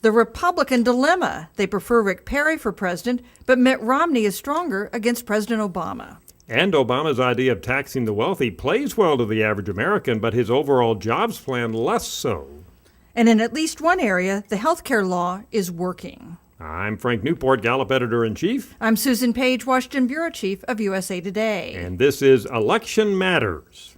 The Republican dilemma. They prefer Rick Perry for president, but Mitt Romney is stronger against President Obama. And Obama's idea of taxing the wealthy plays well to the average American, but his overall jobs plan less so. And in at least one area, the health care law is working. I'm Frank Newport, Gallup editor-in-chief. I'm Susan Page, Washington bureau chief of USA Today. And this is Election Matters.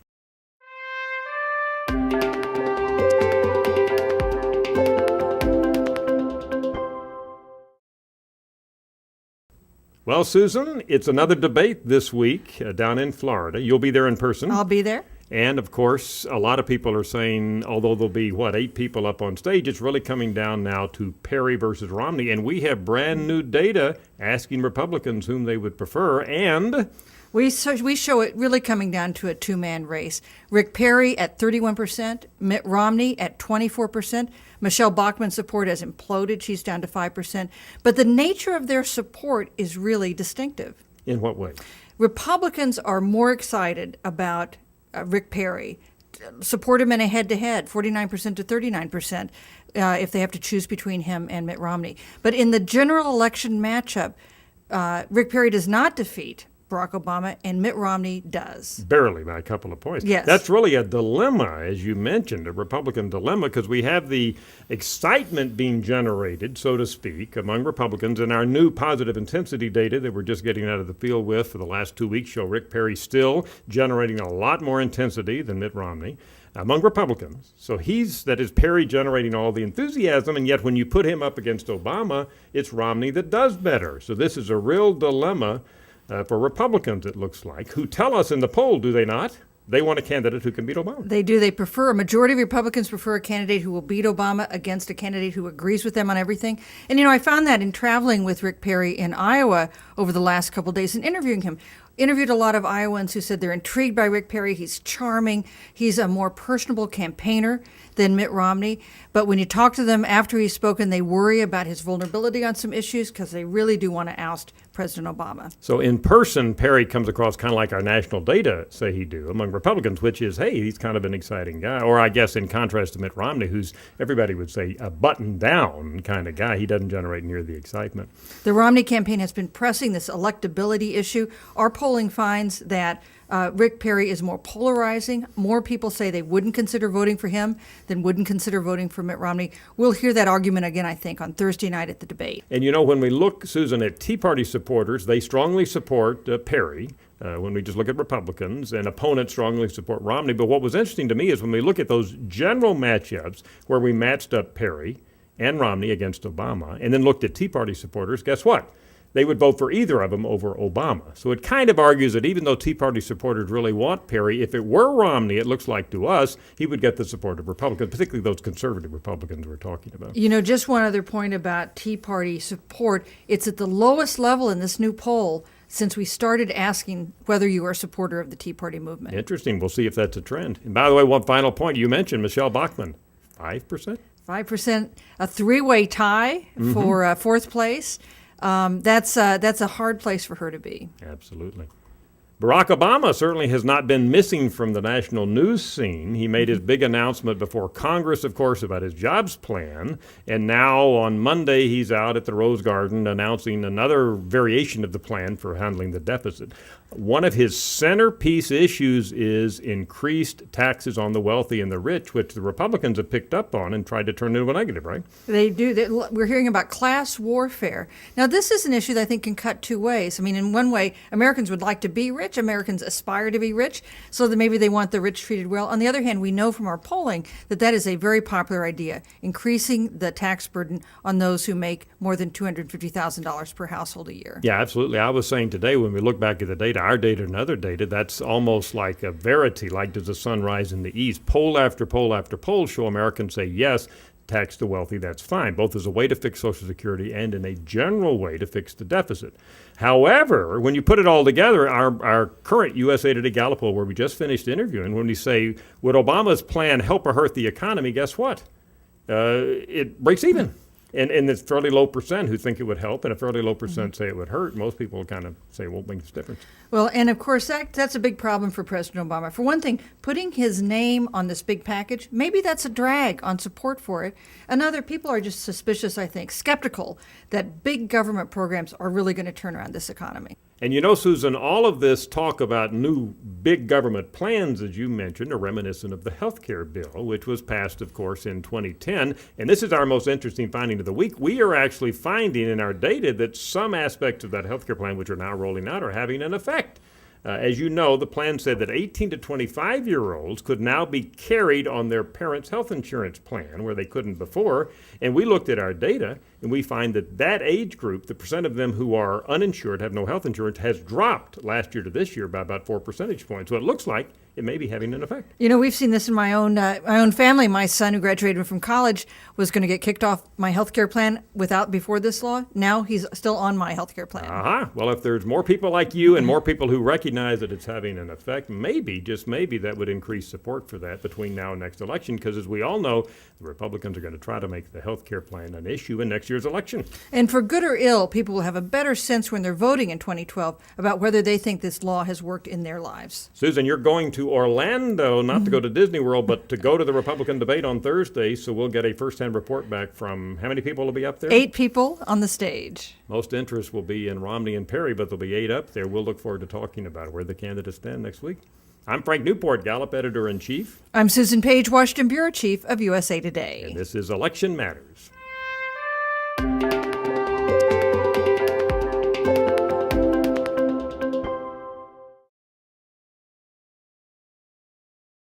Well, Susan, it's another debate this week down in Florida. You'll be there in person. I'll be there. And, of course, a lot of people are saying, although there'll be, 8 people up on stage, it's really coming down now to Perry versus Romney. And we have brand new data asking Republicans whom they would prefer. And we show it really coming down to a two-man race. Rick Perry at 31%, Mitt Romney at 24%. Michelle Bachmann's support has imploded. She's down to 5%. But the nature of their support is really distinctive. In what way? Republicans are more excited about Rick Perry, support him in a head-to-head, 49% to 39%, if they have to choose between him and Mitt Romney. But in the general election matchup, Rick Perry does not defeat Barack Obama, and Mitt Romney does. Barely, by a couple of points. Yes. That's really a dilemma, as you mentioned, a Republican dilemma, because we have the excitement being generated, so to speak, among Republicans, and our new positive intensity data that we're just getting out of the field with for the last 2 weeks show Rick Perry still generating a lot more intensity than Mitt Romney among Republicans. So Perry generating all the enthusiasm, and yet when you put him up against Obama, it's Romney that does better. So this is a real dilemma for Republicans, it looks like, who tell us in the poll, do they not? They want a candidate who can beat Obama. They do. A majority of Republicans prefer a candidate who will beat Obama against a candidate who agrees with them on everything. And, I found that in traveling with Rick Perry in Iowa over the last couple of days and interviewing him. Interviewed a lot of Iowans who said they're intrigued by Rick Perry. He's charming. He's a more personable campaigner than Mitt Romney. But when you talk to them after he's spoken, they worry about his vulnerability on some issues because they really do want to oust President Obama. So in person, Perry comes across kind of like our national data say he do among Republicans, which is, hey, he's kind of an exciting guy. Or I guess in contrast to Mitt Romney, who's everybody would say a button-down kind of guy. He doesn't generate near the excitement. The Romney campaign has been pressing this electability issue. Our polling finds that Rick Perry is more polarizing. More people say they wouldn't consider voting for him than wouldn't consider voting for Mitt Romney. We'll hear that argument again, I think, on Thursday night at the debate. And when we look, Susan, at Tea Party supporters, they strongly support Perry. When we just look at Republicans, and opponents strongly support Romney. But what was interesting to me is when we look at those general matchups where we matched up Perry and Romney against Obama, and then looked at Tea Party supporters, guess what? They would vote for either of them over Obama. So it kind of argues that even though Tea Party supporters really want Perry, if it were Romney, it looks like to us, he would get the support of Republicans, particularly those conservative Republicans we're talking about. Just one other point about Tea Party support. It's at the lowest level in this new poll since we started asking whether you are a supporter of the Tea Party movement. Interesting. We'll see if that's a trend. And by the way, one final point. You mentioned Michelle Bachmann. 5%? 5%, a three-way tie for fourth place. That's a hard place for her to be. Absolutely. Barack Obama certainly has not been missing from the national news scene. He made his big announcement before Congress, of course, about his jobs plan. And now on Monday, he's out at the Rose Garden announcing another variation of the plan for handling the deficit. One of his centerpiece issues is increased taxes on the wealthy and the rich, which the Republicans have picked up on and tried to turn into a negative, right? They do. We're hearing about class warfare. Now, this is an issue that I think can cut two ways. I mean, in one way, Americans would like to be rich. Americans aspire to be rich, so that maybe they want the rich treated well. On the other hand, we know from our polling that is a very popular idea, increasing the tax burden on those who make more than $250,000 per household a year. Yeah, absolutely. I was saying today when we look back at the data, our data and other data, that's almost like a verity, like does the sun rise in the east. Poll after poll after poll show Americans say yes, tax the wealthy, that's fine, both as a way to fix Social Security and in a general way to fix the deficit. However, when you put it all together, our current USA Today Gallup poll, where we just finished interviewing, when we say, would Obama's plan help or hurt the economy, guess what? It breaks even. And it's fairly low percent who think it would help, and a fairly low percent say it would hurt. Most people kind of say it won't make a difference. Well, and of course, that's a big problem for President Obama. For one thing, putting his name on this big package, maybe that's a drag on support for it. Another, people are just suspicious, I think, skeptical that big government programs are really going to turn around this economy. And you know, Susan, all of this talk about new big government plans, as you mentioned, are reminiscent of the health care bill, which was passed, of course, in 2010. And this is our most interesting finding of the week. We are actually finding in our data that some aspects of that health care plan, which are now rolling out, are having an effect. As you know, the plan said that 18 to 25-year-olds could now be carried on their parents' health insurance plan, where they couldn't before. And we looked at our data, and we find that that age group, the percent of them who are uninsured, have no health insurance, has dropped last year to this year by about 4 percentage points. So it looks like it may be having an effect. You know, we've seen this in my own family. My son, who graduated from college, was going to get kicked off my health care plan before this law. Now he's still on my health care plan. Well, if there's more people like you and more people who recognize that it's having an effect, maybe, just maybe, that would increase support for that between now and next election. Because as we all know, the Republicans are going to try to make the health care plan an issue in next year's election. And for good or ill, people will have a better sense when they're voting in 2012 about whether they think this law has worked in their lives. Susan, you're going to Orlando, not to go to Disney World, but to go to the Republican debate on Thursday. So we'll get a first-hand report back from how many people will be up there? 8 people on the stage. Most interest will be in Romney and Perry, but there'll be 8 up there. We'll look forward to talking about where the candidates stand next week. I'm Frank Newport, Gallup Editor-in-Chief. I'm Susan Page, Washington Bureau Chief of USA Today. And this is Election Matters.